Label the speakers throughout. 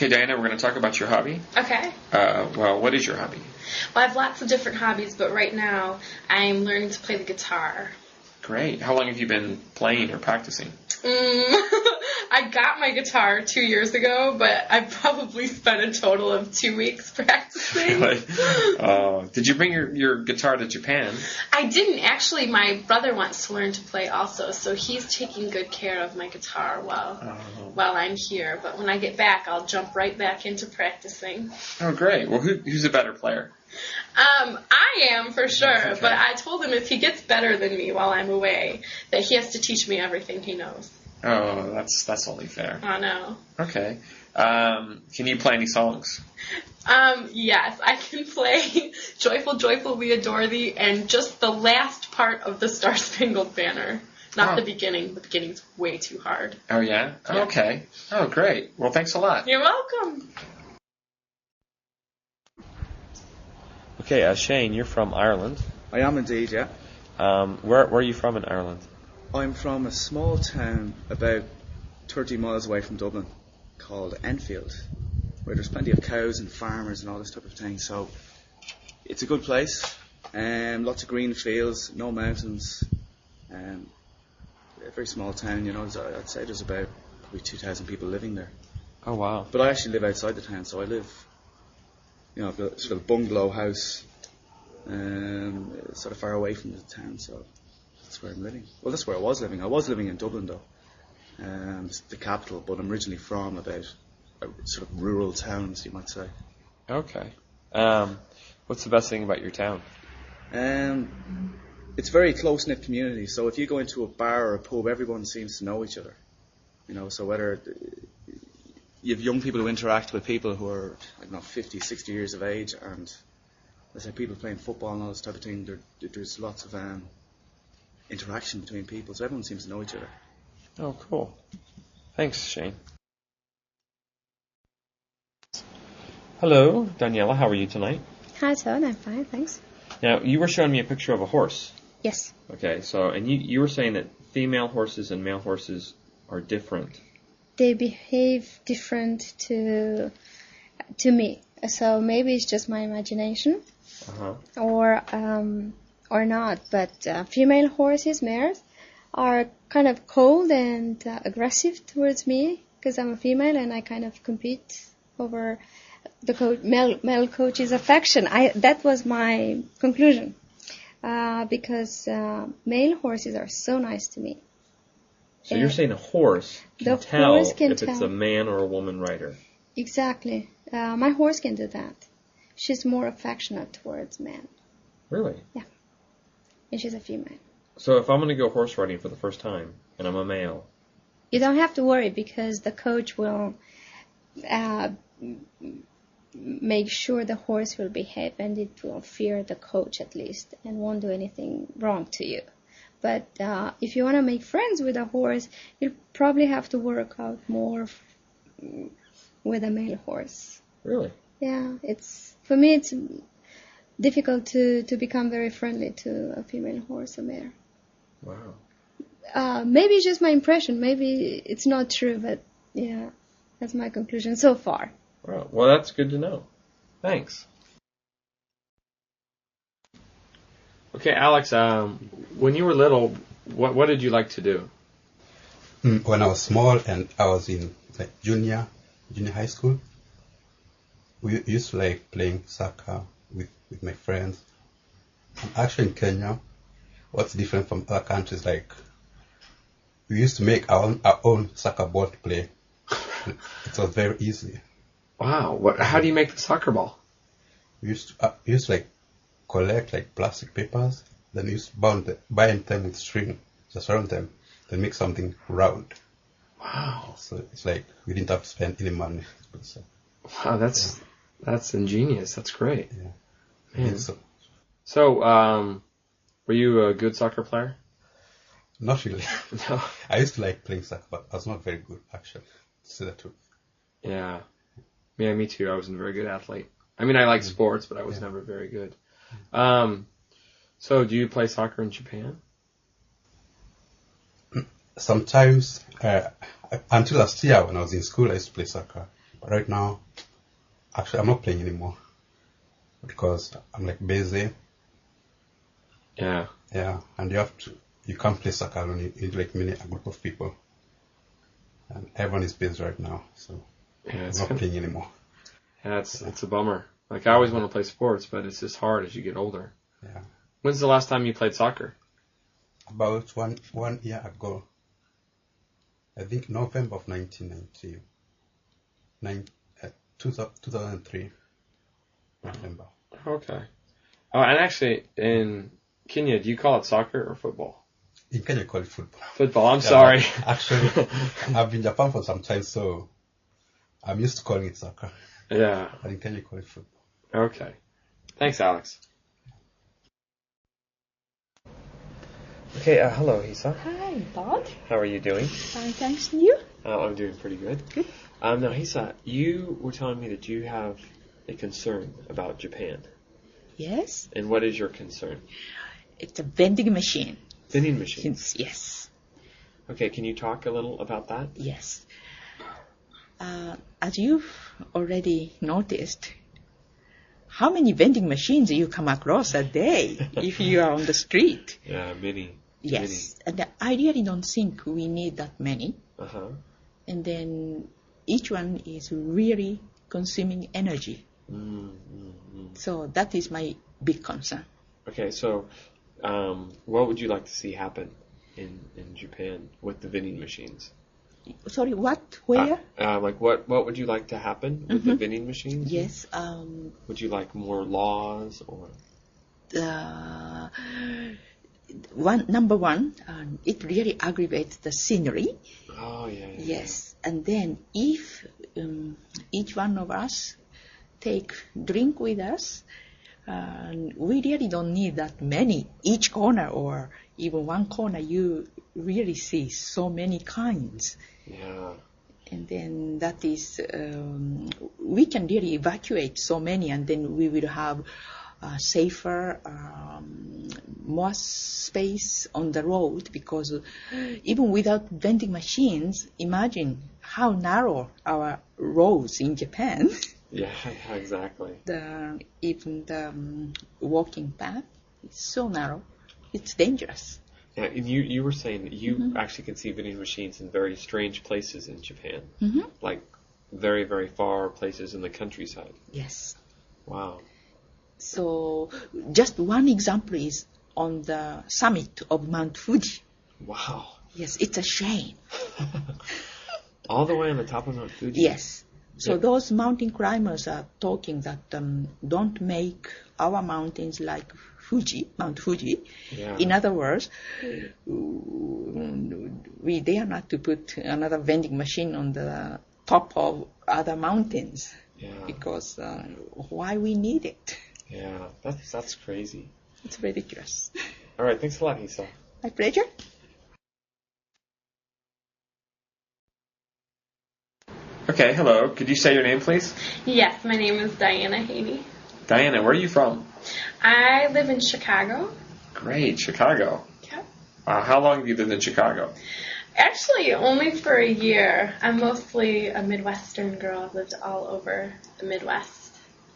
Speaker 1: Okay, Diana, we're going to talk about your hobby.
Speaker 2: Okay.
Speaker 1: Well, what is your hobby?
Speaker 2: Well, I have lots of different hobbies, but right now I'm learning to play the guitar.
Speaker 1: Great. How long have you been playing or practicing?
Speaker 2: I got my guitar 2 years ago, but I've probably spent a total of 2 weeks practicing.
Speaker 1: Really? Did you bring your guitar to Japan?
Speaker 2: I didn't. Actually, my brother wants to learn to play also, so he's taking good care of my guitar while I'm here. But when I get back, I'll jump right back into practicing.
Speaker 1: Oh, great. Well, who's a better player?
Speaker 2: I am for sure,
Speaker 1: Okay.
Speaker 2: but I told him if he gets better than me while I'm away, that he has to teach me everything he knows.
Speaker 1: Oh, that's only fair.
Speaker 2: I know.
Speaker 1: Okay. Can you play any songs?
Speaker 2: Yes, I can play Joyful, Joyful, We Adore Thee, and just the last part of the Star Spangled Banner. Not the beginning. The beginning's way too hard.
Speaker 1: Oh, yeah?
Speaker 2: Yeah.
Speaker 1: Okay. Oh, great. Well, thanks a lot.
Speaker 2: You're welcome.
Speaker 3: Okay, Shane, you're from Ireland.
Speaker 4: I am indeed, yeah.
Speaker 3: Where are you from in Ireland?
Speaker 4: I'm from a small town about 30 miles away from Dublin called Enfield, where there's plenty of cows and farmers and all this type of thing. So it's a good place. Lots of green fields, no mountains. A very small town, you know. I'd say there's about probably 2,000 people living there.
Speaker 3: Oh, wow.
Speaker 4: But I actually live outside the town, so I live, you know, I've got sort of a bungalow house, sort of far away from the town, so that's where I'm living. Well, that's where I was living. I was living in Dublin, though, it's the capital, but I'm originally from about a sort of rural towns, you might say.
Speaker 3: Okay. What's the best thing about your town?
Speaker 4: It's a very close-knit community, so if you go into a bar or a pub, everyone seems to know each other. You know, so whether you have young people who interact with people who are, I don't know, 50, 60 years of age, and let's say people playing football and all this type of thing, there's lots of interaction between people, so everyone seems to know each other.
Speaker 3: Oh, cool. Thanks, Shane. Hello, Daniela. How are you tonight?
Speaker 5: Hi, Todd. I'm fine, thanks.
Speaker 3: Now, you were showing me a picture of a horse.
Speaker 5: Yes.
Speaker 3: Okay, so, and you were saying that female horses and male horses are different.
Speaker 5: They behave different to me. So maybe it's just my imagination, or not. But female horses, mares, are kind of cold and aggressive towards me because I'm a female and I kind of compete over the male coach's affection. That was my conclusion, because male horses are so nice to me.
Speaker 3: So you're saying a horse can tell if it's a man or a woman rider.
Speaker 5: Exactly. My horse can do that. She's more affectionate towards men.
Speaker 3: Really?
Speaker 5: Yeah. And she's a female.
Speaker 3: So if I'm going to go horse riding for the first time and I'm a male,
Speaker 5: you don't have to worry because the coach will make sure the horse will behave and it will fear the coach at least and won't do anything wrong to you. But if you want to make friends with a horse, you'll probably have to work out more with a male horse.
Speaker 3: Really?
Speaker 5: Yeah, for me it's difficult to become very friendly to a female horse or mare.
Speaker 3: Wow.
Speaker 5: Maybe it's just my impression. Maybe it's not true, but yeah, that's my conclusion so far.
Speaker 3: Wow. Well, that's good to know. Thanks. Okay, Alex, when you were little, what did you like to do?
Speaker 6: When I was small and I was in junior high school, we used to like playing soccer with my friends. Actually in Kenya, what's different from other countries, like we used to make our own soccer ball to play. It was very easy.
Speaker 1: Wow. How do you make the soccer ball?
Speaker 6: We used to like collect like plastic papers, then we used to bind them with string, just around them, then make something round.
Speaker 1: Wow.
Speaker 6: So it's like we didn't have to spend any money.
Speaker 1: Wow, that's ingenious. That's great.
Speaker 6: Yeah.
Speaker 1: Man. So, were you a good soccer player?
Speaker 6: Not really.
Speaker 1: No.
Speaker 6: I used to like playing soccer, but I was not very good actually. To say the truth.
Speaker 1: Yeah. Yeah, me too. I wasn't a very good athlete. I mean, I like sports, but I was never very good. So do you play soccer in Japan?
Speaker 6: Sometimes, until last year when I was in school, I used to play soccer. But right now, actually, I'm not playing anymore because I'm like busy.
Speaker 3: Yeah.
Speaker 6: Yeah, and you can't play soccer alone. You need like a group of people, and everyone is busy right now, so
Speaker 3: Yeah,
Speaker 6: I'm not playing anymore.
Speaker 3: Yeah, it's a bummer. Like, I always want to play sports, but it's just hard as you get older.
Speaker 6: Yeah.
Speaker 3: When's the last time you played soccer?
Speaker 6: About one year ago. I think November of 2003. November.
Speaker 3: Okay. Oh, and actually, in Kenya, do you call it soccer or football?
Speaker 6: In Kenya, you call it football.
Speaker 3: Football, I'm sorry.
Speaker 6: Actually, I've been in Japan for some time, so I'm used to calling it soccer.
Speaker 3: Yeah.
Speaker 6: But in Kenya, you call it football.
Speaker 3: Okay. Thanks, Alex. Okay, hello, Hisa.
Speaker 7: Hi, Bob.
Speaker 3: How are you doing?
Speaker 7: Fine, thanks. And you?
Speaker 3: I'm doing pretty good.
Speaker 7: Good.
Speaker 3: Now, Hisa, you were telling me that you have a concern about Japan.
Speaker 7: Yes.
Speaker 3: And what is your concern?
Speaker 7: It's a vending machine.
Speaker 3: Vending machines.
Speaker 7: Yes.
Speaker 3: Okay, can you talk a little about that?
Speaker 7: Yes. As you've already noticed, how many vending machines you come across a day if you are on the street?
Speaker 3: Yeah, many.
Speaker 7: Yes. And I really don't think we need that many.
Speaker 3: Uh-huh.
Speaker 7: And then each one is really consuming energy. So that is my big concern.
Speaker 3: Okay, so what would you like to see happen in Japan with the vending machines?
Speaker 7: Sorry, what? Where?
Speaker 3: Like what would you like to happen with the vending machines?
Speaker 7: Yes.
Speaker 3: Would you like more laws or?
Speaker 7: Number one, it really aggravates the scenery.
Speaker 3: Oh yeah.
Speaker 7: Yes, and then if each one of us take drink with us, we really don't need that many. Each corner or even one corner, you really see so many kinds.
Speaker 3: Yeah.
Speaker 7: And then that is, we can really evacuate so many, and then we will have safer, more space on the road, because even without vending machines, imagine how narrow our roads in Japan.
Speaker 3: Yeah, exactly.
Speaker 7: Even the walking path is so narrow, it's dangerous.
Speaker 3: Yeah, and you were saying that you actually can see vending machines in very strange places in Japan, like very, very far places in the countryside.
Speaker 7: Yes.
Speaker 3: Wow.
Speaker 7: So just one example is on the summit of Mount Fuji.
Speaker 3: Wow.
Speaker 7: Yes, it's a shame.
Speaker 3: All the way on the top of Mount Fuji?
Speaker 7: Yes. So
Speaker 3: Yeah.
Speaker 7: those mountain climbers are talking that don't make our mountains like Mount Fuji.
Speaker 3: Yeah.
Speaker 7: In other words, we dare not to put another vending machine on the top of other mountains.
Speaker 3: Yeah.
Speaker 7: Because why we need it?
Speaker 3: Yeah, that's crazy.
Speaker 7: It's ridiculous.
Speaker 3: All right, thanks a lot, Hisa.
Speaker 7: My pleasure.
Speaker 3: Okay, hello. Could you say your name, please?
Speaker 2: Yes, my name is Diana Haney.
Speaker 3: Diana, where are you from?
Speaker 2: I live in Chicago.
Speaker 3: Great, Chicago.
Speaker 2: Yep.
Speaker 3: How long have you lived in Chicago?
Speaker 2: Actually, only for a year. I'm mostly a Midwestern girl. I've lived all over the Midwest.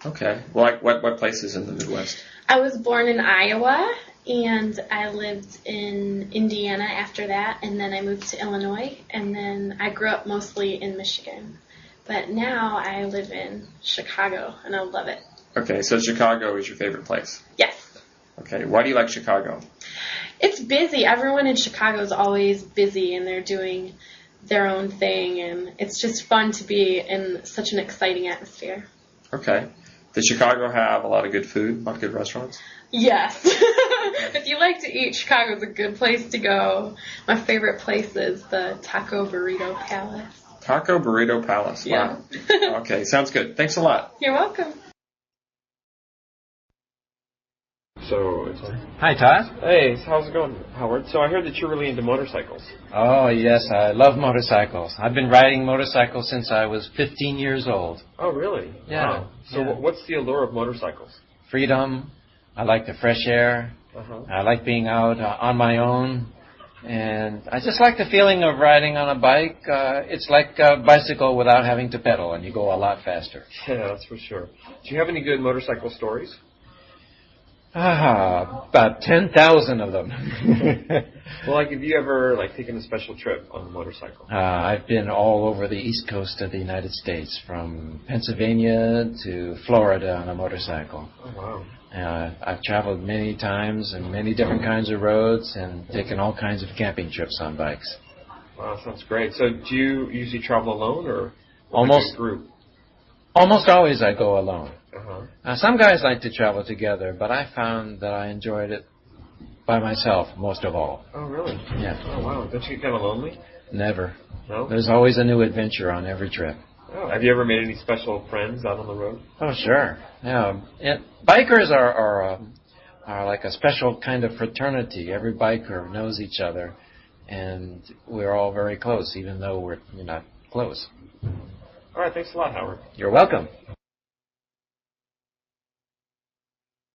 Speaker 3: Okay. Like what places in the Midwest?
Speaker 2: I was born in Iowa, and I lived in Indiana after that, and then I moved to Illinois, and then I grew up mostly in Michigan. But now I live in Chicago, and I love it.
Speaker 3: Okay, so Chicago is your favorite place.
Speaker 2: Yes.
Speaker 3: Okay, why do you like Chicago?
Speaker 2: It's busy. Everyone in Chicago is always busy, and they're doing their own thing, and it's just fun to be in such an exciting atmosphere.
Speaker 3: Okay. Does Chicago have a lot of good food, a lot of good restaurants?
Speaker 2: Yes. If you like to eat, Chicago's a good place to go. My favorite place is the Taco Burrito Palace.
Speaker 3: Taco Burrito Palace.
Speaker 2: Yeah.
Speaker 3: Wow. Okay, sounds good. Thanks a lot.
Speaker 2: You're welcome.
Speaker 3: So,
Speaker 8: Hi, Todd.
Speaker 3: hey, how's it going, Howard? So I heard that you're really into motorcycles.
Speaker 8: Oh, yes, I love motorcycles. I've been riding motorcycles since I was 15 years old.
Speaker 3: Oh, really?
Speaker 8: Yeah.
Speaker 3: Wow. So
Speaker 8: Yeah.
Speaker 3: what's the allure of motorcycles?
Speaker 8: Freedom. I like the fresh air.
Speaker 3: Uh-huh.
Speaker 8: I like being out on my own. And I just like the feeling of riding on a bike. It's like a bicycle without having to pedal, and you go a lot faster.
Speaker 3: Yeah, that's for sure. Do you have any good motorcycle stories?
Speaker 8: About 10,000 of them.
Speaker 3: Well, like, have you ever taken a special trip on a motorcycle?
Speaker 8: I've been all over the east coast of the United States, from Pennsylvania to Florida on a motorcycle.
Speaker 3: Oh, wow.
Speaker 8: I've traveled many times and many different kinds of roads and taken all kinds of camping trips on bikes.
Speaker 3: Wow, sounds great. So do you usually travel alone or
Speaker 8: Almost
Speaker 3: a group?
Speaker 8: Almost always I go alone.
Speaker 3: Uh-huh.
Speaker 8: Some guys like to travel together, but I found that I enjoyed it by myself most of all.
Speaker 3: Oh, really?
Speaker 8: Yeah.
Speaker 3: Oh, wow. Don't you get kind of lonely?
Speaker 8: Never.
Speaker 3: No?
Speaker 8: There's always a new adventure on every trip.
Speaker 3: Oh, have you ever made any special friends out on the road?
Speaker 8: Oh, sure. Yeah. Bikers are like a special kind of fraternity. Every biker knows each other, and we're all very close, even though we're not close.
Speaker 3: All right. Thanks a lot, Howard.
Speaker 8: You're welcome.